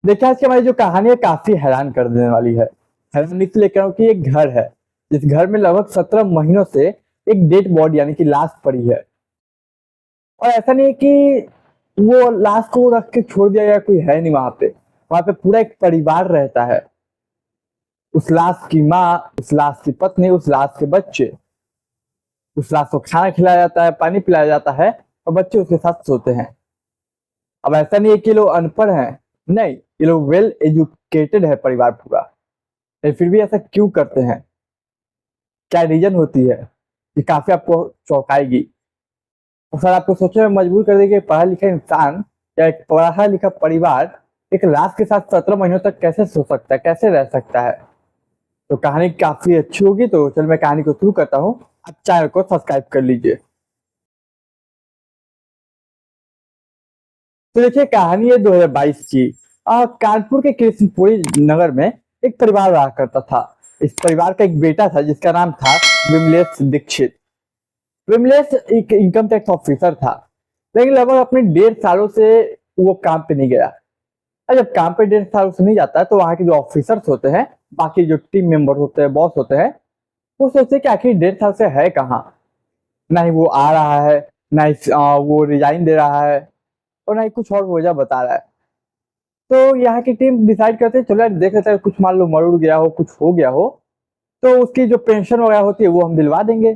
देखिए, आज की हमारी जो कहानी है काफी हैरान कर देने वाली है। हैरान इसलिए लेकर आऊं कि एक घर है जिस घर में लगभग 17 महीनों से एक डेड बॉडी यानी कि लाश पड़ी है। और ऐसा नहीं है कि वो लाश को रख के छोड़ दिया गया, कोई है नहीं वहां पे पूरा एक परिवार रहता है। उस लाश की माँ, उस लाश की पत्नी, उस लाश के बच्चे। उस लाश को खाना खिलाया जाता है, पानी पिलाया जाता है और बच्चे उसके साथ सोते हैं। अब ऐसा नहीं है कि लोग अनपढ़ हैं, नहीं, ये लोग वेल एजुकेटेड है परिवार पूरा। लेकिन फिर भी ऐसा क्यों करते हैं? क्या रीजन होती है? ये काफी आपको चौंकाएगी और सर आपको सोचने में मजबूर कर देगी कि पढ़ा लिखा इंसान या एक पढ़ा लिखा परिवार एक लाश के साथ 17 महीनों तक कैसे सो सकता है, कैसे रह सकता है। तो कहानी काफी अच्छी होगी, तो चल मैं कहानी को शुरू करता हूँ। आप चैनल को सब्सक्राइब कर लीजिए। तो देखिए, कहानी है 2022 की। कानपुर के कृष्णपुरी नगर में एक परिवार रहा करता था। इस परिवार का एक बेटा था जिसका नाम था विमलेश दीक्षित। विमलेश एक इनकम टैक्स ऑफिसर था, लेकिन लगभग अपने 1.5 सालों से वो काम पे नहीं गया। और जब काम पे 1.5 सालों से नहीं जाता तो वहाँ के जो ऑफिसर्स होते हैं, बाकी जो टीम मेंबर होते हैं, बॉस होते हैं, वो सोचते हैं कि आखिर 1.5 साल से है कहाँ। ना ही वो आ रहा है, ना ही वो रिजाइन दे रहा है, और ना ही कुछ और वजह बता रहा है। तो यहाँ की टीम डिसाइड करते हैं चलो यार देख लेते हैं, कुछ मान लो मर उड़ गया हो, कुछ हो गया हो, तो उसकी जो पेंशन वगैरह होती है वो हम दिलवा देंगे।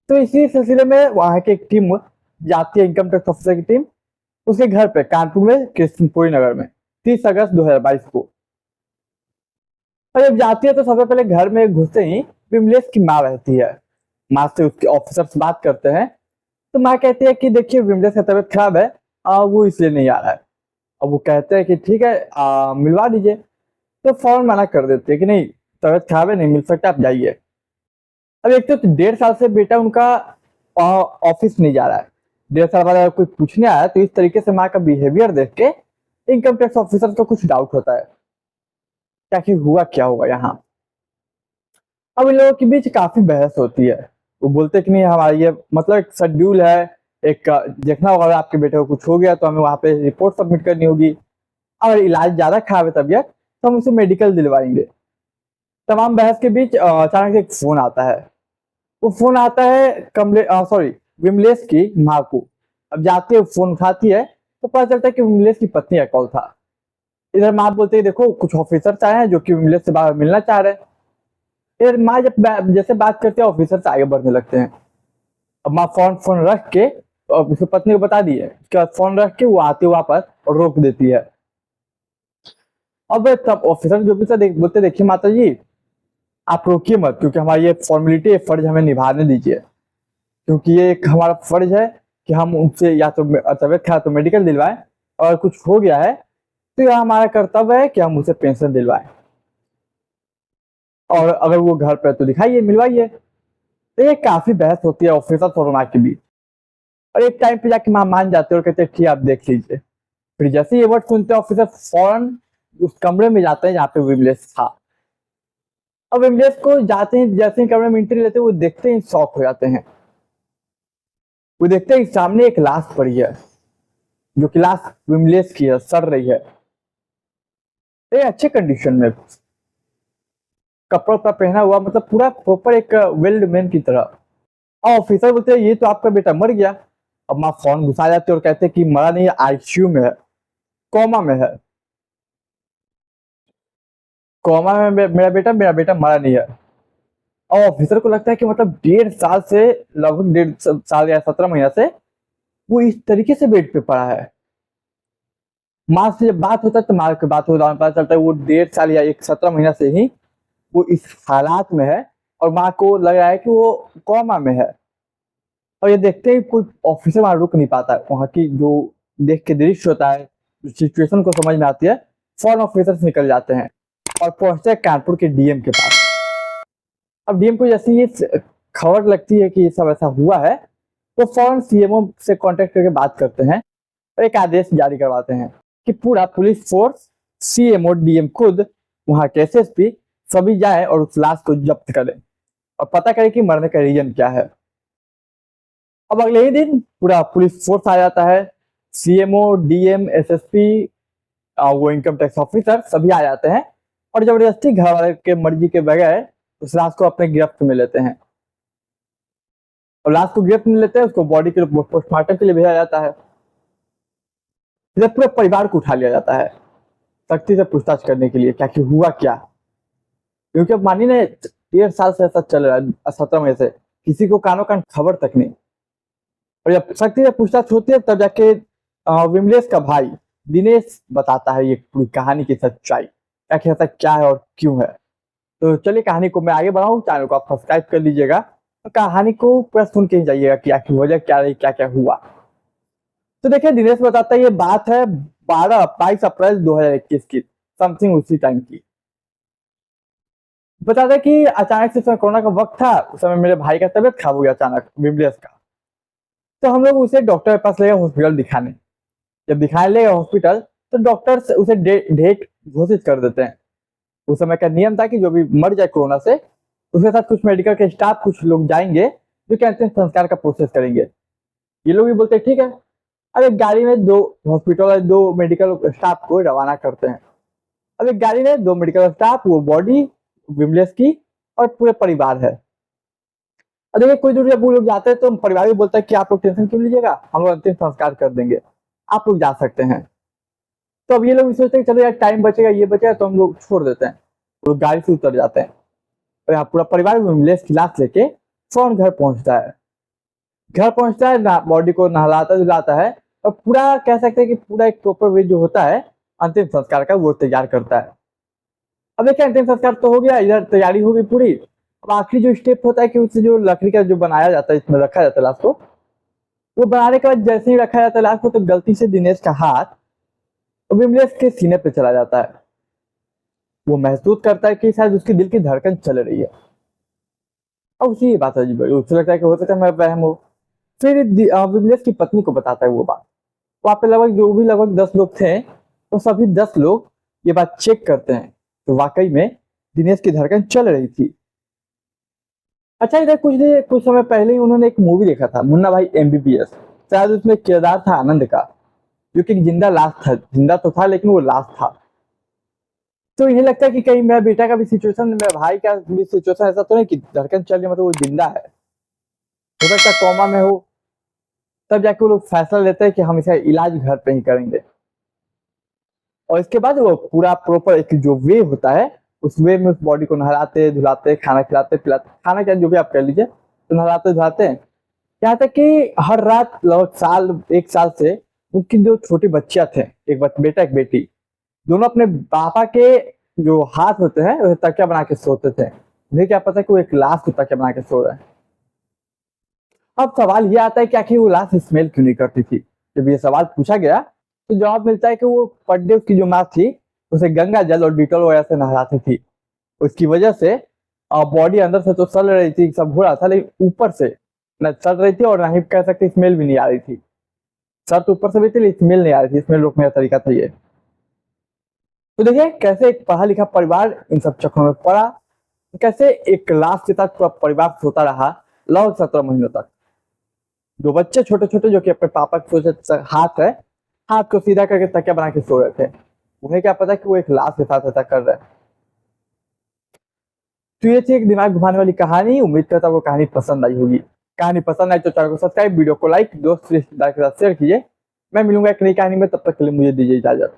तो इसी सिलसिले में वहाँ की एक टीम जाती है, इनकम टैक्स ऑफिसर की टीम, उसके घर पे कानपुर में कृष्णपुरी नगर में 30 अगस्त 2022 को। और जब जाती है तो सबसे पहले घर में घुसते ही विमलेश की माँ रहती है। माँ से उसके ऑफिसर से बात करते हैं, तो माँ कहती है कि देखिए विमलेश का तबीयत खराब है, वो इसलिए नहीं आ रहा है। अब वो कहते हैं कि ठीक है, मिलवा दीजिए। तो फौरन मना कर देते हैं कि नहीं, तबीयत खराब है, नहीं मिल सकता, आप जाइए। अब एक तो 1.5 साल से बेटा उनका ऑफिस नहीं जा रहा है। 1.5 साल बाद अगर कोई पूछने आया तो इस तरीके से माँ का बिहेवियर देख के इनकम टैक्स ऑफिसर को कुछ डाउट होता है, क्या कि हुआ क्या होगा यहाँ। अब इन लोगों के बीच काफी बहस होती है। वो बोलते हैं कि नहीं, हमारा ये मतलब एक शेड्यूल है, एक देखना होगा, आपके बेटे को कुछ हो गया तो हमें वहाँ पे रिपोर्ट सबमिट करनी होगी। अगर इलाज ज्यादा खराब है तबीयत तो हम उसे मेडिकल दिलवाएंगे। तमाम बहस के बीच अचानक एक फोन आता है। वो फोन आता है कमले सॉरी विमलेश की माँ को। अब जाते हुए फोन उठाती है तो पता चलता है कि विमलेश की पत्नी का कॉल था। इधर माँ बोलते है देखो कुछ ऑफिसर आए हैं जो कि विमलेश से बाहर मिलना चाह रहे हैं। इधर माँ जब जैसे बात करते हैं ऑफिसर से आगे बढ़ने लगते हैं। अब माँ फोन फोन रख के और उसकी पत्नी को बता दी है, उसके बाद फोन रख के वो आते हुए वापस और रोक देती है। अब तब ऑफिसर जो भी बोलते देखिए माता जी, आप रोकिए मत, क्योंकि हमारी ये फॉर्मेलिटी, ये फर्ज हमें निभाने दीजिए, क्योंकि ये एक हमारा फर्ज है कि हम उनसे या तो तबियत खराब तो मेडिकल दिलवाएं, और कुछ हो गया है तो यह हमारा कर्तव्य है कि हम उसे पेंशन दिलवाएं, और अगर वो घर पर तो दिखाइए, मिलवाइए। तो ये काफी बहस होती है ऑफिसर और माँ के बीच। और एक टाइम पे जाके माँ मान जाते हैं और कहते हैं ठीक है, आप देख लीजिए। फिर जैसे ये वर्ड सुनते हैं ऑफिसर फौरन उस कमरे में जाते हैं जहाँ पे विमलेश था। अब विमलेश को जाते ही जैसे ही कमरे में एंट्री लेते हैं, वो देखते ही शॉक हो जाते हैं। वो देखते हैं सामने एक लाश पड़ी है, जो कि लाश विमलेश की है, सड़ रही है। ये अच्छे कंडीशन में, कपड़ा उपड़ा पहना हुआ, मतलब पूरा प्रॉपर एक वेल्ड मैन की तरह। और ऑफिसर बोलते हैं ये तो आपका बेटा मर गया। अब माँ फोन घुसा जाते और कहते हैं कि मरा नहीं है, आईसीयू में है, कोमा में है। कोमा में मेरा बेटा मरा नहीं है। और ऑफिसर को लगता है कि मतलब 1.5 साल से, लगभग 1.5 साल या 17 महीना से वो इस तरीके से बेड पे पड़ा है। माँ से जब बात होता है तो माँ की बात हो पता चलता है वो 1.5 साल या 17 महीना से ही वो इस हालात में है, और माँ को लग रहा है कि वो कोमा में है। और ये देखते ही कोई ऑफिसर वहां रुक नहीं पाता है। वहां की जो देख के दृश्य होता है, जो सिचुएशन को समझ में आती है, फौरन ऑफिसर्स निकल जाते हैं और पहुंचते हैं कानपुर के डीएम के पास। अब डीएम को जैसे ये खबर लगती है कि ये सब ऐसा हुआ है, तो फौरन सीएमओ से कांटेक्ट करके बात करते हैं और एक आदेश जारी करवाते हैं कि पूरा पुलिस फोर्स, सीएमओ, डीएम खुद, वहां के एसएसपी सभी जाए और उस लाश को जब्त करें और पता करें कि मरने का रीजन क्या है। अब अगले ही दिन पूरा पुलिस फोर्स आ जाता है। सीएमओ, डीएम, एसएसपी, वो इनकम टैक्स ऑफिसर सभी आ जाते हैं और जबरदस्ती घर वाले के मर्जी के बगैर उस लाश को अपने गिरफ्त में लेते हैं। और लाश को गिरफ्त में लेते हैं, उसको बॉडी के पोस्टमार्टम के लिए भेजा जाता है। फिर पूरे परिवार को उठा लिया जाता है सख्ती से पूछताछ करने के लिए, क्या कि हुआ क्या। क्योंकि अब मानिए ना 1.5 साल से ऐसा चल रहा है, 17 महीने से किसी को कानो कान खबर तक नहीं। और जब सख्ती से पूछताछ होती है तब जाके विमलेश का भाई दिनेश बताता है ये पूरी कहानी की सच्चाई, क्या ऐसा क्या है और क्यों है। तो चलिए कहानी को मैं आगे बढ़ाऊं, चैनल को आप सब्सक्राइब कर लीजिएगा और कहानी को पूरा सुन के ही जाइएगा कि आखिर वजह क्या रही, क्या क्या हुआ। तो देखिए दिनेश बताता है ये बात है 22 अप्रैल 2021 की, समथिंग उसी टाइम की। बताता है कि अचानक से कोरोना का वक्त था, उस समय मेरे भाई का तबीयत खराब हो गया अचानक, विमलेश का। तो हम लोग उसे डॉक्टर के पास ले गए हॉस्पिटल दिखाने। जब दिखाने ले गए हॉस्पिटल तो डॉक्टर उसे डेट घोषित कर देते हैं। उस समय का नियम था कि जो भी मर जाए कोरोना से उसके साथ कुछ मेडिकल के स्टाफ कुछ लोग जाएंगे जो कहते हैं संस्कार का प्रोसेस करेंगे। ये लोग भी बोलते हैं ठीक है। अब एक गाड़ी में 2 हॉस्पिटल 2 मेडिकल स्टाफ को रवाना करते हैं। अब एक गाड़ी में 2 मेडिकल स्टाफ, वो बॉडी विमलेश की और पूरे परिवार है। अब देखिए कोई दूर जब वो लोग जाते हैं तो परिवार भी बोलता है कि आप लोग टेंशन क्यों लीजिएगा, हम लोग अंतिम संस्कार कर देंगे, आप लोग जा सकते हैं। तो अब ये लोग सोचते हैं चलो यार टाइम बचेगा, ये बचेगा तो हम लोग छोड़ देते हैं। वो गाड़ी से उतर जाते हैं और यहाँ पूरा परिवार विमलेश की लाश लेके फौरन घर पहुंचता है। घर पहुंचता है, बॉडी को नहलाता धुलाता है और पूरा कह सकते हैं कि पूरा एक प्रॉपर वे जो होता है अंतिम संस्कार का वो तैयार करता है। अब देखिए अंतिम संस्कार तो हो गया, इधर तैयारी हो गई पूरी। अब आखिरी जो स्टेप होता है कि उससे जो लकड़ी का जो बनाया जाता है, इसमें रखा जाता है लाश को, वो बनाने के बाद जैसे ही रखा जाता है लाश को तो गलती से दिनेश का हाथ विमलेश के सीने पे चला जाता है। वो महसूस करता है कि शायद उसकी दिल की धड़कन चल रही है। अब उसी बात है जी, उसे लगता है कि हो सकता है मैं वहम हो। फिर विमलेश की पत्नी को बताता है वो बात। वहां पे लगभग 10 लोग थे, तो सभी 10 लोग ये बात चेक करते हैं तो वाकई में दिनेश की धड़कन चल रही थी। अच्छा इधर कुछ समय पहले ही उन्होंने एक मूवी देखा था, मुन्ना भाई MBBS। शायद उसमें किरदार था आनंद का, जो कि जिंदा लाश था, जिंदा तो था लेकिन वो लाश था। तो इन्हें लगता है कि कहीं मेरा बेटा का भी सिचुएशन, मेरे भाई का भी सिचुएशन ऐसा तो नहीं कि धड़कन चल रही मतलब वो जिंदा है, हो सकता है कोमा में हो। तब जाके वो लोग फैसला लेते हैं कि हम इसका इलाज घर पे ही करेंगे। और इसके बाद वो पूरा प्रॉपर एक जो वे होता है उस वे में उस बॉडी को नहलाते धुलाते, खाना खिलाते पिलाते, खाना क्या जो भी आप कर लीजिए, तो नहलाते धुलाते हैं। यहाँ तक कि हर रात लगभग 1 साल से उनकी जो छोटी बच्चियां थे, एक बेटा एक बेटी, दोनों अपने पापा के जो हाथ होते हैं वह तकिया बना के सोते थे। उन्हें क्या पता कि वो एक लाश को तकिया बना के सो रहे हैं। अब सवाल ये आता है कि आखिर वो लाश स्मेल क्यों नहीं करती थी। जब ये सवाल पूछा गया तो जवाब मिलता है कि वो पर डे उसकी जो माँ थी उसे गंगा जल और डिटॉल वगैरह से नहलाती थी। उसकी वजह से बॉडी अंदर से तो सड़ रही थी, सब हो रहा था, लेकिन ऊपर से न सड़ रही थी और ना ही कह सकते स्मेल भी नहीं आ रही थी। सर तो ऊपर से भी थी लेकिन स्मेल नहीं आ रही थी, स्मेल रोकने का तरीका था ये। तो देखिए कैसे एक पढ़ा लिखा परिवार इन सब चक्करों में पड़ा, कैसे एक लाश के साथ पूरा परिवार सोता रहा लगभग 17 महीनों तक। 2 बच्चे छोटे छोटे जो कि अपने पापा के सोचे हाथ को सीधा करके तकिया बना के सो रहे थे, उन्हें क्या पता कि वो एक लाश के साथ ऐसा कर रहे हैं। तो ये थी एक दिमाग घुमाने वाली कहानी। उम्मीद करता हूँ कहानी पसंद आई होगी। कहानी पसंद आई तो चैनल को सब्सक्राइब, वीडियो को लाइक, दोस्त रिश्तेदार के साथ शेयर कीजिए। मैं मिलूंगा एक नई कहानी में, तब तक के लिए मुझे दीजिए इजाजत।